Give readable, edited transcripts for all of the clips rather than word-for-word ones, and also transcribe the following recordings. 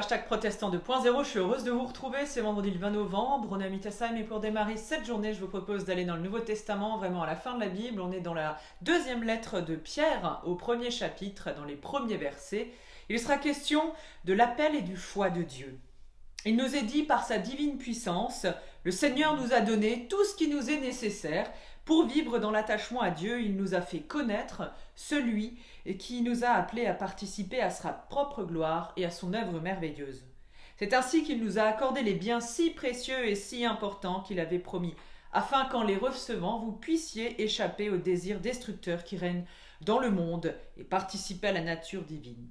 sur #protestant 2.0, je suis heureuse de vous retrouver, c'est vendredi le 20 novembre, on est à Mitassaim et pour démarrer cette journée, je vous propose d'aller dans le Nouveau Testament, vraiment à la fin de la Bible. On est dans la deuxième lettre de Pierre, au premier chapitre, dans les premiers versets. Il sera question de l'appel et du choix de Dieu. Il nous est dit par sa divine puissance, le Seigneur nous a donné tout ce qui nous est nécessaire. Pour vivre dans l'attachement à Dieu, il nous a fait connaître celui qui nous a appelés à participer à sa propre gloire et à son œuvre merveilleuse. C'est ainsi qu'il nous a accordé les biens si précieux et si importants qu'il avait promis, afin qu'en les recevant, vous puissiez échapper aux désirs destructeurs qui règnent dans le monde et participer à la nature divine.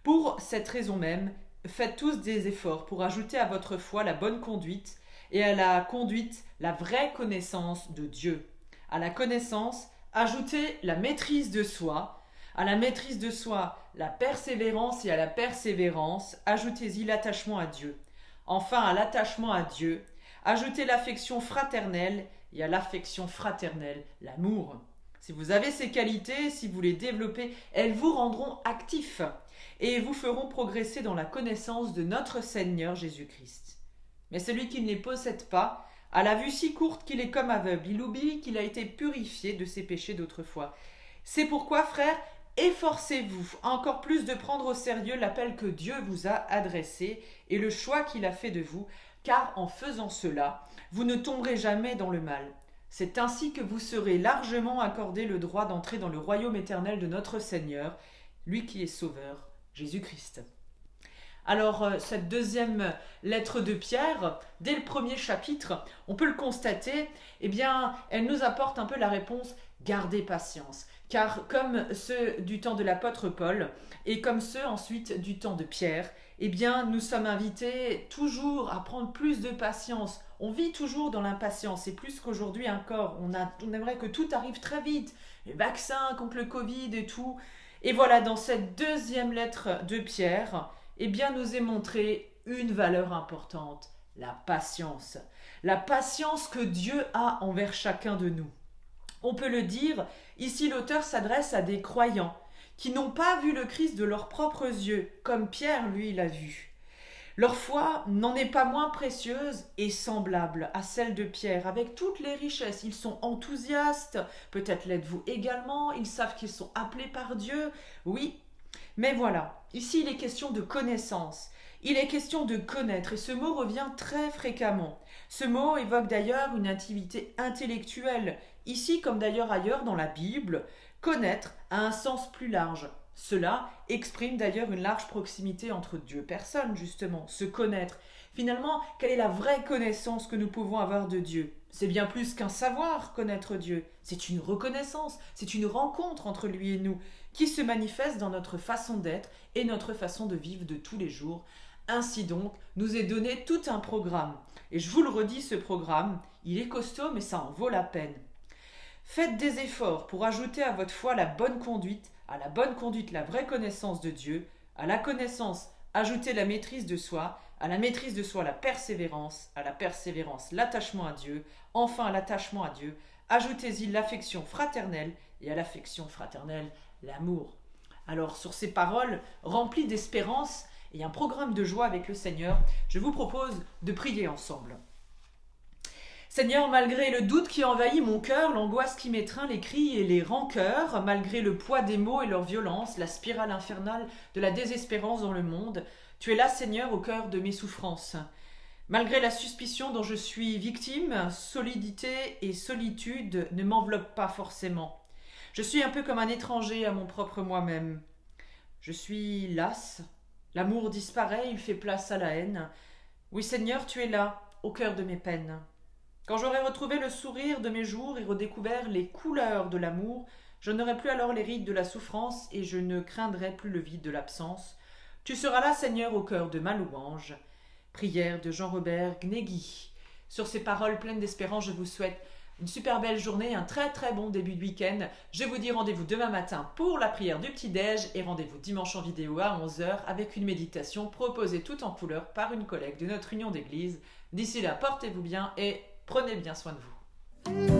Pour cette raison même, faites tous des efforts pour ajouter à votre foi la bonne conduite et à la conduite la vraie connaissance de Dieu. À la connaissance, ajoutez la maîtrise de soi. À la maîtrise de soi, la persévérance, et à la persévérance, ajoutez-y l'attachement à Dieu. Enfin, à l'attachement à Dieu, ajoutez l'affection fraternelle, et à l'affection fraternelle, l'amour. Si vous avez ces qualités, si vous les développez, elles vous rendront actifs et vous feront progresser dans la connaissance de notre Seigneur Jésus-Christ. Mais celui qui ne les possède pas, à la vue si courte qu'il est comme aveugle, il oublie qu'il a été purifié de ses péchés d'autrefois. C'est pourquoi, frères, efforcez-vous encore plus de prendre au sérieux l'appel que Dieu vous a adressé et le choix qu'il a fait de vous, car en faisant cela, vous ne tomberez jamais dans le mal. C'est ainsi que vous serez largement accordé le droit d'entrer dans le royaume éternel de notre Seigneur, lui qui est Sauveur, Jésus-Christ. Alors, cette deuxième lettre de Pierre, dès le premier chapitre, on peut le constater, eh bien, elle nous apporte un peu la réponse « gardez patience ». Car comme ceux du temps de l'apôtre Paul et comme ceux ensuite du temps de Pierre, eh bien, nous sommes invités toujours à prendre plus de patience. On vit toujours dans l'impatience et plus qu'aujourd'hui encore. On aimerait que tout arrive très vite, les vaccins contre le Covid et tout. Et voilà, dans cette deuxième lettre de Pierre, eh bien, nous est montré une valeur importante, la patience. La patience que Dieu a envers chacun de nous. On peut le dire, ici l'auteur s'adresse à des croyants qui n'ont pas vu le Christ de leurs propres yeux, comme Pierre, lui, l'a vu. Leur foi n'en est pas moins précieuse et semblable à celle de Pierre, avec toutes les richesses. Ils sont enthousiastes, peut-être l'êtes-vous également, ils savent qu'ils sont appelés par Dieu, oui. Mais voilà, ici il est question de connaissance, il est question de connaître, et ce mot revient très fréquemment. Ce mot évoque d'ailleurs une intimité intellectuelle. Ici, comme d'ailleurs ailleurs dans la Bible, connaître a un sens plus large. Cela exprime d'ailleurs une large proximité entre Dieu, personne justement, se connaître. Finalement, quelle est la vraie connaissance que nous pouvons avoir de Dieu ? C'est bien plus qu'un savoir connaître Dieu. C'est une reconnaissance, c'est une rencontre entre lui et nous, qui se manifeste dans notre façon d'être et notre façon de vivre de tous les jours. Ainsi donc, nous est donné tout un programme. Et je vous le redis, ce programme, il est costaud, mais ça en vaut la peine. Faites des efforts pour ajouter à votre foi la bonne conduite, à la bonne conduite la vraie connaissance de Dieu, à la connaissance ajoutez la maîtrise de soi, à la maîtrise de soi la persévérance, à la persévérance l'attachement à Dieu, enfin à l'attachement à Dieu, ajoutez-y l'affection fraternelle et à l'affection fraternelle l'amour. Alors sur ces paroles remplies d'espérance et un programme de joie avec le Seigneur, je vous propose de prier ensemble. Seigneur, malgré le doute qui envahit mon cœur, l'angoisse qui m'étreint, les cris et les rancœurs, malgré le poids des mots et leur violence, la spirale infernale de la désespérance dans le monde, tu es là, Seigneur, au cœur de mes souffrances. Malgré la suspicion dont je suis victime, solidité et solitude ne m'enveloppent pas forcément. Je suis un peu comme un étranger à mon propre moi-même. Je suis lasse, l'amour disparaît, il fait place à la haine. Oui, Seigneur, tu es là, au cœur de mes peines. Quand j'aurai retrouvé le sourire de mes jours et redécouvert les couleurs de l'amour, je n'aurai plus alors les rides de la souffrance et je ne craindrai plus le vide de l'absence. Tu seras là, Seigneur, au cœur de ma louange. Prière de Jean-Robert Gnegui. Sur ces paroles pleines d'espérance, je vous souhaite une super belle journée, un très très bon début de week-end. Je vous dis rendez-vous demain matin pour la prière du petit-déj et rendez-vous dimanche en vidéo à 11h avec une méditation proposée tout en couleur par une collègue de notre union d'église. D'ici là, portez-vous bien et prenez bien soin de vous.